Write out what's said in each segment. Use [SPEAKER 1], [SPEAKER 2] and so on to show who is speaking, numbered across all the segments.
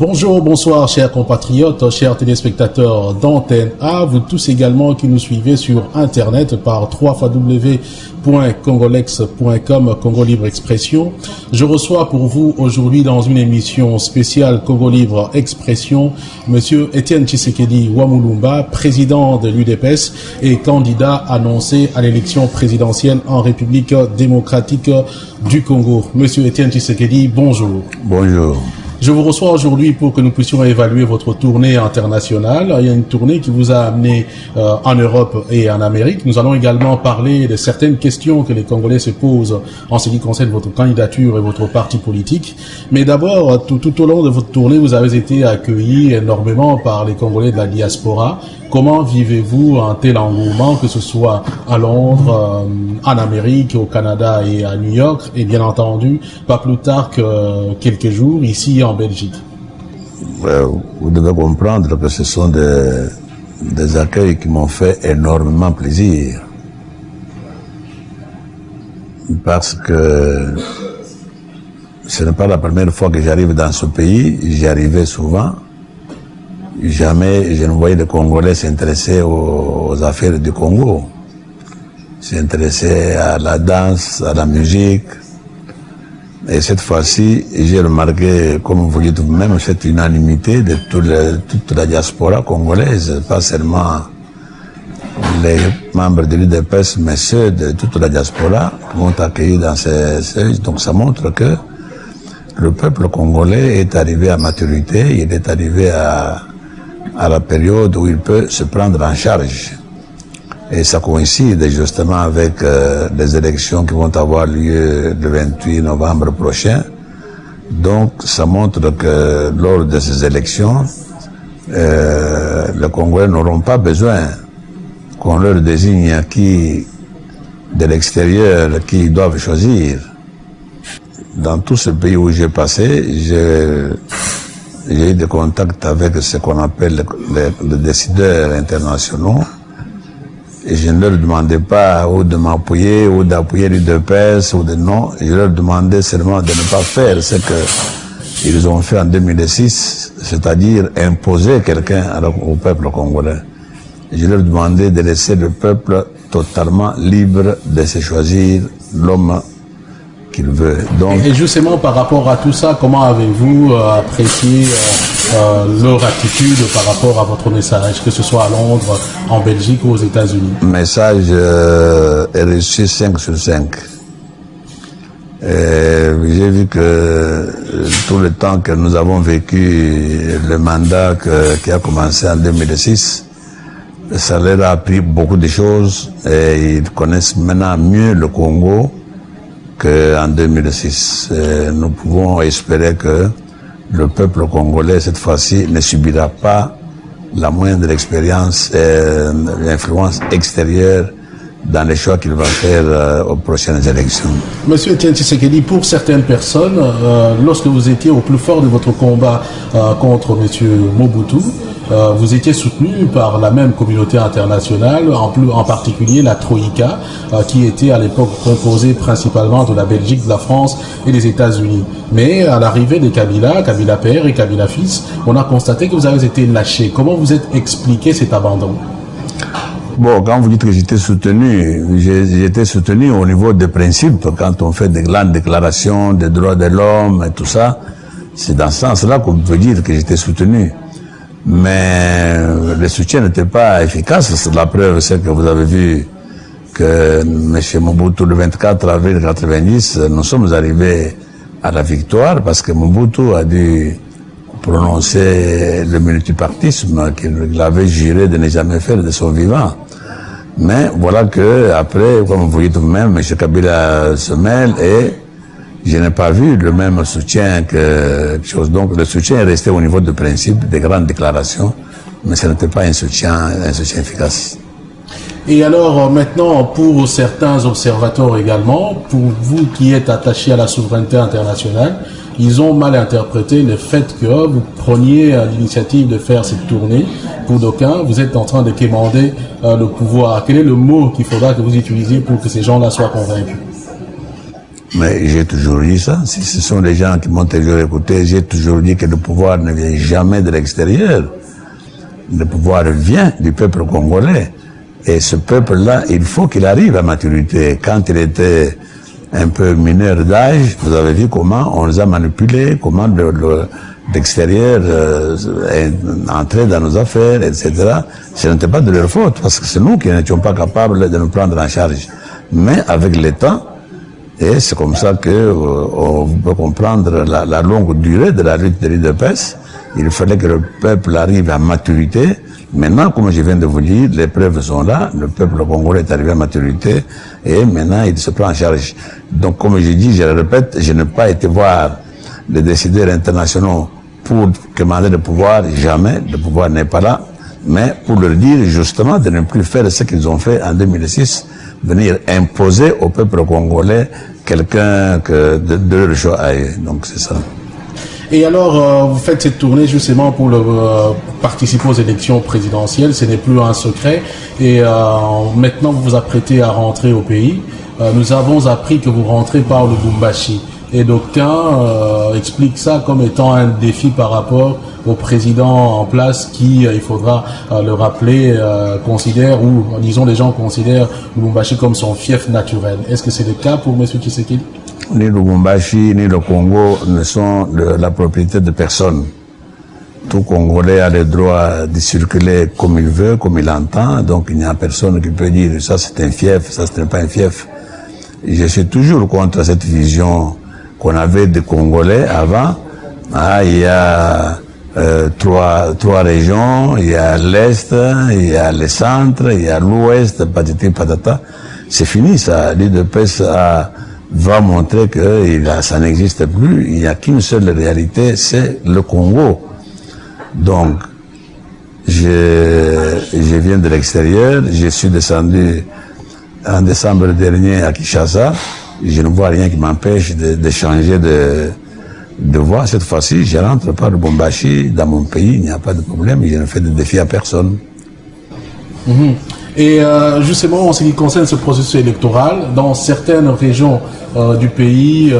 [SPEAKER 1] Bonjour, bonsoir, chers compatriotes, chers téléspectateurs d'Antenne A, vous tous également qui nous suivez sur Internet par www.congolex.com, Congo Libre Expression. Je reçois pour vous aujourd'hui dans une émission spéciale Congo Libre Expression, Monsieur Étienne Tshisekedi Wamulumba, président de l'UDPS et candidat annoncé à l'élection présidentielle en République démocratique du Congo. Monsieur Étienne Tshisekedi, bonjour.
[SPEAKER 2] Bonjour.
[SPEAKER 1] Je vous reçois aujourd'hui pour que nous puissions évaluer votre tournée internationale. Il y a une tournée qui vous a amené en Europe et en Amérique. Nous allons également parler de certaines questions que les Congolais se posent en ce qui concerne votre candidature et votre parti politique. Mais d'abord, tout au long de votre tournée, vous avez été accueillis énormément par les Congolais de la diaspora. Comment vivez-vous un tel engouement, que ce soit à Londres, en Amérique, au Canada et à New York, et bien entendu, pas plus tard que quelques jours, ici en Belgique?
[SPEAKER 2] Vous devez comprendre que ce sont des accueils qui m'ont fait énormément plaisir. Parce que ce n'est pas la première fois que j'arrive dans ce pays, j'y arrivais souvent. Jamais je ne voyais les Congolais s'intéresser aux affaires du Congo. S'intéresser à la danse, à la musique. Et cette fois-ci, j'ai remarqué, comme vous dites vous-même, cette unanimité de toute la diaspora congolaise, pas seulement les membres de l'UDPS, mais ceux de toute la diaspora qui vont accueillir dans ces... Donc ça montre que le peuple congolais est arrivé à maturité, il est arrivé à la période où il peut se prendre en charge. Et ça coïncide justement avec les élections qui vont avoir lieu le 28 novembre prochain. Donc ça montre que lors de ces élections, les Congolais n'auront pas besoin qu'on leur désigne qui de l'extérieur qui doivent choisir. Dans tout ce pays où j'ai passé, j'ai eu des contacts avec ce qu'on appelle les décideurs internationaux. Et je ne leur demandais pas ou de m'appuyer ou d'appuyer l'UDPS ou de non. Je leur demandais seulement de ne pas faire ce qu'ils ont fait en 2006, c'est-à-dire imposer quelqu'un au peuple congolais. Je leur demandais de laisser le peuple totalement libre de se choisir l'homme qu'il veut. Donc,
[SPEAKER 1] et justement, par rapport à tout ça, comment avez-vous apprécié leur attitude par rapport à votre message, que ce soit à Londres, en Belgique ou aux États-Unis?
[SPEAKER 2] Le message est reçu 5 sur 5. J'ai vu que tout le temps que nous avons vécu le mandat qui a commencé en 2006, ça leur a appris beaucoup de choses et ils connaissent maintenant mieux le Congo qu'en 2006. Nous pouvons espérer que le peuple congolais, cette fois-ci, ne subira pas la moindre expérience et influence extérieure dans les choix qu'il va faire aux prochaines élections.
[SPEAKER 1] Monsieur Étienne Tshisekedi, pour certaines personnes, lorsque vous étiez au plus fort de votre combat contre Monsieur Mobutu, vous étiez soutenu par la même communauté internationale, en particulier la Troïka, qui était à l'époque composée principalement de la Belgique, de la France et des États-Unis. Mais à l'arrivée de Kabila père et Kabila fils, on a constaté que vous avez été lâché. Comment vous êtes expliqué cet abandon?
[SPEAKER 2] Bon, quand vous dites que j'étais soutenu au niveau des principes, quand on fait des grandes déclarations des droits de l'homme et tout ça, c'est dans ce sens-là qu'on peut dire que j'étais soutenu. Mais le soutien n'était pas efficace. La preuve, c'est que vous avez vu que M. Mobutu, le 24 avril 90, nous sommes arrivés à la victoire parce que Mobutu a dû prononcer le multipartisme qu'il avait juré de ne jamais faire de son vivant. Mais voilà que après, comme vous dites vous-même, M. Kabila se mêle et je n'ai pas vu le même soutien que chose. Donc le soutien est resté au niveau de principe, des grandes déclarations, mais ce n'était pas un soutien efficace.
[SPEAKER 1] Et alors maintenant, pour certains observateurs également, pour vous qui êtes attachés à la souveraineté internationale, ils ont mal interprété le fait que vous preniez l'initiative de faire cette tournée. Pour d'aucuns, vous êtes en train de quémander le pouvoir. Quel est le mot qu'il faudra que vous utilisiez pour que ces gens-là soient convaincus?
[SPEAKER 2] Mais j'ai toujours dit ça. Si ce sont les gens qui m'ont toujours écouté, j'ai toujours dit que le pouvoir ne vient jamais de l'extérieur. Le pouvoir vient du peuple congolais. Et ce peuple-là, il faut qu'il arrive à maturité. Quand il était un peu mineur d'âge, vous avez vu comment on les a manipulés, comment l'extérieur est entré dans nos affaires, etc. Ce n'était pas de leur faute, parce que c'est nous qui n'étions pas capables de nous prendre en charge. Mais avec le temps, et c'est comme ça que on peut comprendre la longue durée de la lutte de l'UDPS. Il fallait que le peuple arrive à maturité. Maintenant, comme je viens de vous dire, les preuves sont là. Le peuple congolais est arrivé à maturité et maintenant il se prend en charge. Donc, comme je dis, je le répète, je n'ai pas été voir les décideurs internationaux pour demander le pouvoir. Jamais, le pouvoir n'est pas là. Mais pour leur dire justement de ne plus faire ce qu'ils ont fait en 2006, venir imposer au peuple congolais quelqu'un que de leur choix aille. Donc c'est ça.
[SPEAKER 1] Et alors, vous faites cette tournée justement pour participer aux élections présidentielles, ce n'est plus un secret. Et maintenant, vous vous apprêtez à rentrer au pays. Nous avons appris que vous rentrez par le Lubumbashi. Et d'aucuns expliquent ça comme étant un défi par rapport au président en place qui, il faudra le rappeler, considère, ou disons les gens considèrent Lubumbashi comme son fief naturel. Est-ce que c'est le cas pour M. Tshisekedi?
[SPEAKER 2] Ni Lubumbashi ni le Congo ne sont la propriété de personne. Tout Congolais a le droit de circuler comme il veut, comme il entend. Donc il n'y a personne qui peut dire ça c'est un fief, ça ce n'est pas un fief. Je suis toujours contre cette vision qu'on avait des Congolais avant. Ah, il y a trois régions, il y a l'Est, il y a le centre, il y a l'Ouest, patati patata. C'est fini ça. L'UDPS va montrer que ça n'existe plus. Il n'y a qu'une seule réalité, c'est le Congo. Donc, je viens de l'extérieur, je suis descendu en décembre dernier à Kinshasa. Je ne vois rien qui m'empêche de changer de voie. Cette fois-ci, je rentre par le Lubumbashi dans mon pays, il n'y a pas de problème, je ne fais de défi à personne.
[SPEAKER 1] Et justement, en ce qui concerne ce processus électoral, dans certaines régions du pays,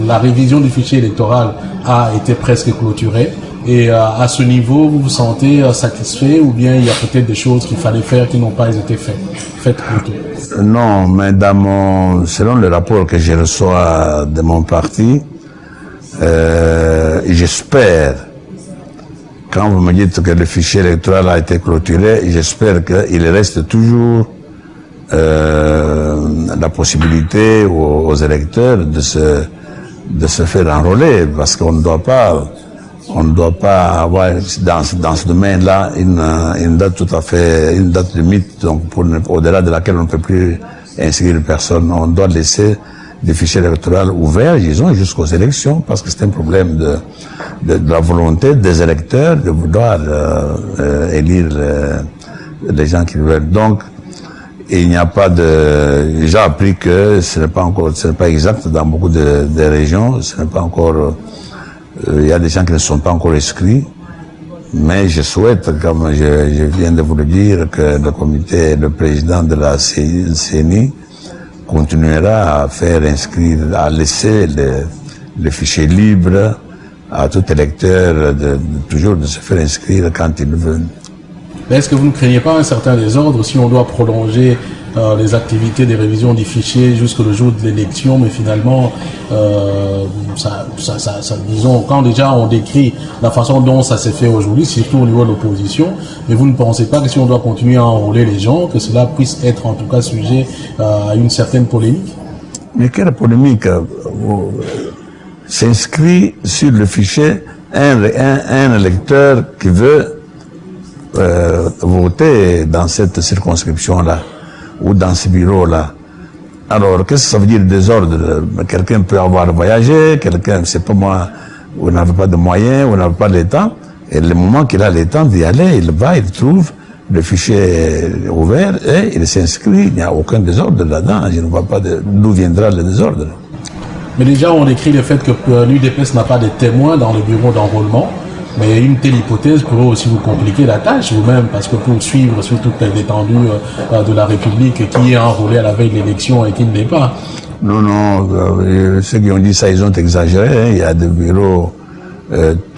[SPEAKER 1] la révision du fichier électoral a été presque clôturée. Et à ce niveau, vous vous sentez satisfait ou bien il y a peut-être des choses qu'il fallait faire qui n'ont pas été faites plutôt?
[SPEAKER 2] Non, mais selon le rapport que je reçois de mon parti, j'espère, quand vous me dites que le fichier électoral a été clôturé, j'espère qu'il reste toujours la possibilité aux électeurs de se faire enrôler, parce qu'on ne doit pas avoir dans ce domaine-là une date tout à fait, une date limite, donc au-delà de laquelle on ne peut plus inscrire personne. On doit laisser le fichier électoral ouvert, disons, jusqu'aux élections, parce que c'est un problème de la volonté des électeurs de vouloir élire les gens qu'ils veulent. Donc, il n'y a pas de... J'ai appris que ce n'est pas exact dans beaucoup de régions, ce n'est pas encore... Il y a des gens qui ne sont pas encore inscrits, mais je souhaite, comme je viens de vous le dire, que le président de la CENI continuera à faire inscrire, à laisser le fichier libre à tout électeur toujours de se faire inscrire quand il veut.
[SPEAKER 1] Mais est-ce que vous ne craignez pas un certain désordre si on doit prolonger les activités des révisions du fichier jusqu'au jour de l'élection, mais finalement, disons, quand déjà on décrit la façon dont ça s'est fait aujourd'hui, surtout au niveau de l'opposition, mais vous ne pensez pas que si on doit continuer à enrôler les gens, que cela puisse être en tout cas sujet à une certaine polémique?
[SPEAKER 2] Mais quelle polémique? S'inscrit sur le fichier un électeur qui veut voter dans cette circonscription-là ou dans ce bureau-là. Alors, qu'est-ce que ça veut dire désordre? Quelqu'un peut avoir voyagé, quelqu'un, c'est pas moi, vous n'avez pas de moyens, vous n'avez pas le temps, et le moment qu'il a le temps d'y aller, il va, il trouve le fichier ouvert et il s'inscrit. Il n'y a aucun désordre là-dedans. Je ne vois pas d'où viendra le désordre.
[SPEAKER 1] Mais déjà, on décrit le fait que l'UDPS n'a pas de témoins dans le bureau d'enrôlement. Mais une telle hypothèse pourrait aussi vous compliquer la tâche vous-même, parce que pour suivre sur toute l'étendue de la République qui est enrôlée à la veille de l'élection et qui ne l'est pas,
[SPEAKER 2] Non, non, ceux qui ont dit ça, ils ont exagéré. Hein. Il y a des bureaux,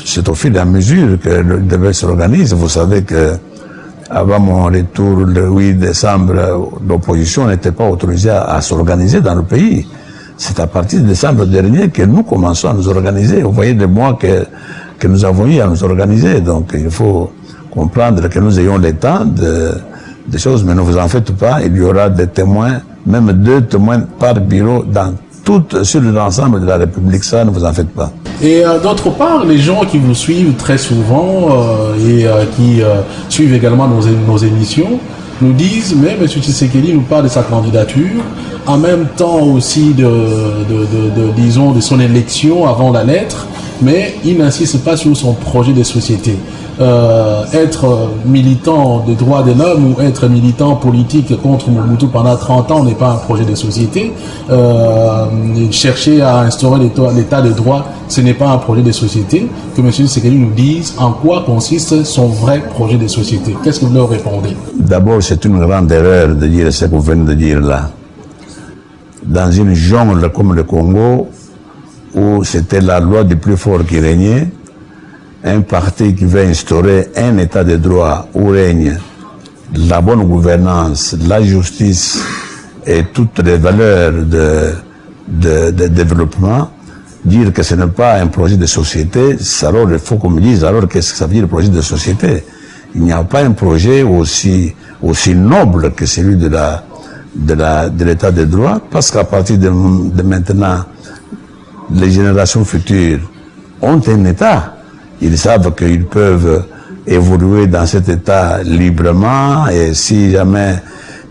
[SPEAKER 2] c'est au fil et à mesure que le débat s'organise. Vous savez que avant mon retour le 8 décembre, l'opposition n'était pas autorisée à s'organiser dans le pays. C'est à partir de décembre dernier que nous commençons à nous organiser. Vous voyez les mois que nous avons eu à nous organiser. Donc il faut comprendre que nous ayons le temps des choses, mais ne vous en faites pas, il y aura des témoins, même 2 témoins par bureau sur l'ensemble de la République, ça ne vous en faites pas.
[SPEAKER 1] Et d'autre part, les gens qui vous suivent très souvent qui suivent également nos émissions nous disent, mais M. Tshisekedi nous parle de sa candidature, en même temps aussi disons, de son élection avant la lettre, mais il n'insiste pas sur son projet de société. Être militant des droits de l'homme ou être militant politique contre Mobutu pendant 30 ans n'est pas un projet de société. Chercher à instaurer l'état de droit, ce n'est pas un projet de société. Que M. Tshisekedi nous dise en quoi consiste son vrai projet de société. Qu'est-ce que vous leur répondez?
[SPEAKER 2] D'abord, c'est une grande erreur de dire ce que vous venez de dire là. Dans une jungle comme le Congo, où c'était la loi du plus fort qui régnait, un parti qui veut instaurer un état de droit où règne la bonne gouvernance, la justice et toutes les valeurs de développement, dire que ce n'est pas un projet de société, alors il faut qu'on me dise alors qu'est-ce que ça veut dire projet de société. Il n'y a pas un projet aussi noble que celui de l'état de droit, parce qu'à partir de maintenant, les générations futures ont un état. Ils savent qu'ils peuvent évoluer dans cet état librement, et si jamais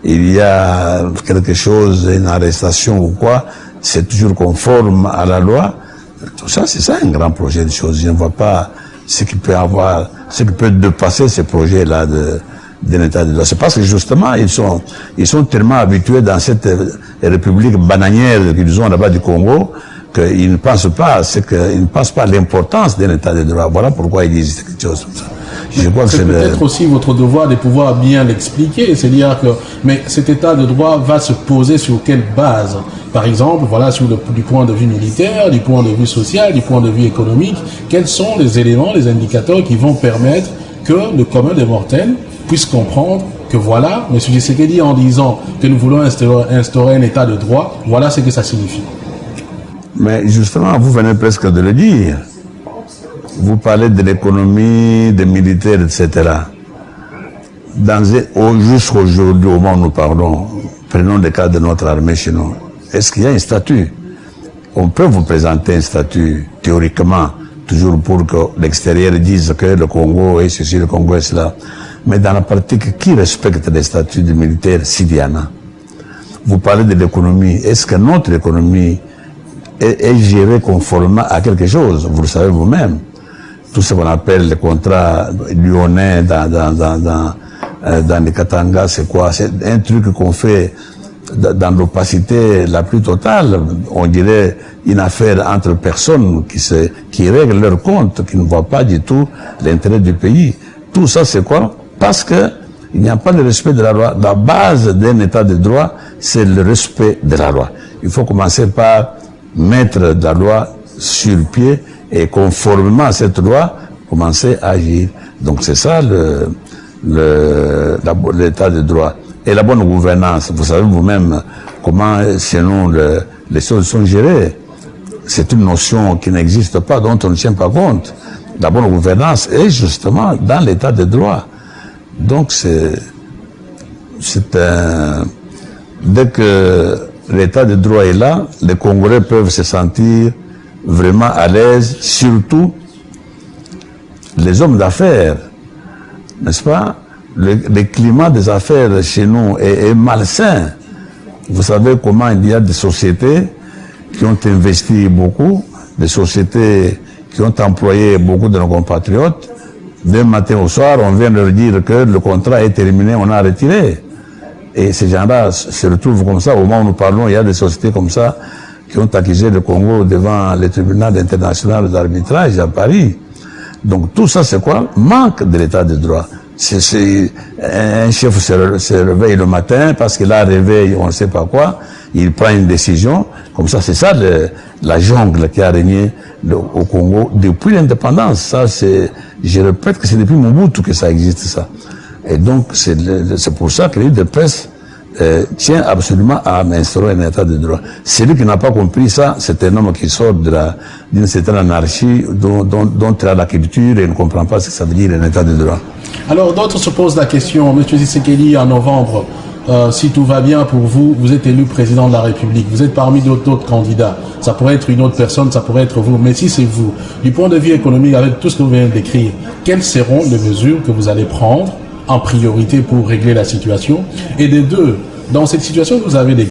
[SPEAKER 2] il y a quelque chose, une arrestation ou quoi, c'est toujours conforme à la loi. Tout ça, c'est ça un grand projet de choses. Je ne vois pas ce qui peut dépasser ce projet-là d'un état de droit. C'est parce que justement, ils sont tellement habitués dans cette république bananière qu'ils ont là-bas du Congo, qu'ils ne pensent pas à l'importance d'un état de droit. Voilà pourquoi ils disent quelque chose comme ça. Je crois que
[SPEAKER 1] c'est peut-être aussi votre devoir de pouvoir bien l'expliquer. C'est-à-dire que, mais cet état de droit va se poser sur quelle base? Par exemple, voilà, du point de vue militaire, du point de vue social, du point de vue économique, quels sont les éléments, les indicateurs qui vont permettre que le commun des mortels puisse comprendre que voilà, M. Tshisekedi, en disant que nous voulons instaurer un état de droit, voilà ce que ça signifie.
[SPEAKER 2] Mais justement, vous venez presque de le dire. Vous parlez de l'économie, des militaires, etc. Jusqu'à aujourd'hui, au moment où nous parlons, prenons le cas de notre armée chez nous. Est-ce qu'il y a un statut? On peut vous présenter un statut, théoriquement, toujours pour que l'extérieur dise que le Congo est ceci, le Congo est cela. Mais dans la pratique, qui respecte les statuts du militaire s'il y en a? Vous parlez de l'économie. Est-ce que notre économie est gérée conformément à quelque chose? Vous le savez vous-même. Tout ce qu'on appelle les contrats lyonnais dans les Katanga, c'est quoi? C'est un truc qu'on fait dans l'opacité la plus totale. On dirait une affaire entre personnes qui règlent leur compte, qui ne voient pas du tout l'intérêt du pays. Tout ça, c'est quoi? Parce que il n'y a pas de respect de la loi. La base d'un état de droit, c'est le respect de la loi. Il faut commencer par mettre la loi sur pied et conformément à cette loi, commencer à agir. Donc c'est ça l'état de droit. Et la bonne gouvernance, vous savez vous-même comment chez nous les choses sont gérées. C'est une notion qui n'existe pas, dont on ne tient pas compte. La bonne gouvernance est justement dans l'état de droit. Donc dès que l'état de droit est là, les Congolais peuvent se sentir vraiment à l'aise, surtout les hommes d'affaires, n'est-ce pas? Le climat des affaires chez nous est malsain. Vous savez comment il y a des sociétés qui ont investi beaucoup, des sociétés qui ont employé beaucoup de nos compatriotes. D'un matin au soir, on vient leur dire que le contrat est terminé, on a retiré. Et ces gens-là se retrouvent comme ça. Au moment où nous parlons, il y a des sociétés comme ça qui ont accusé le Congo devant le tribunal international d'arbitrage à Paris. Donc tout ça, c'est quoi? Manque de l'état de droit. Un chef se réveille le matin parce qu'il a un réveil, on ne sait pas quoi. il prend une décision, comme ça, c'est ça la jungle qui a régné au Congo depuis l'indépendance. Ça, je répète que c'est depuis Mobutu que ça existe, ça. Et donc, c'est pour ça que le livre de presse tient absolument à instaurer un état de droit. Celui qui n'a pas compris ça, c'est un homme qui sort d'une certaine anarchie dont il a la culture et ne comprend pas ce que ça veut dire un état de droit.
[SPEAKER 1] Alors, d'autres se posent la question, M. Tshisekedi, en novembre, si tout va bien pour vous, vous êtes élu président de la République, vous êtes parmi d'autres candidats, ça pourrait être une autre personne, ça pourrait être vous, mais si c'est vous, du point de vue économique, avec tout ce que vous venez de décrire, quelles seront les mesures que vous allez prendre en priorité pour régler la situation? Et des deux, dans cette situation, vous avez des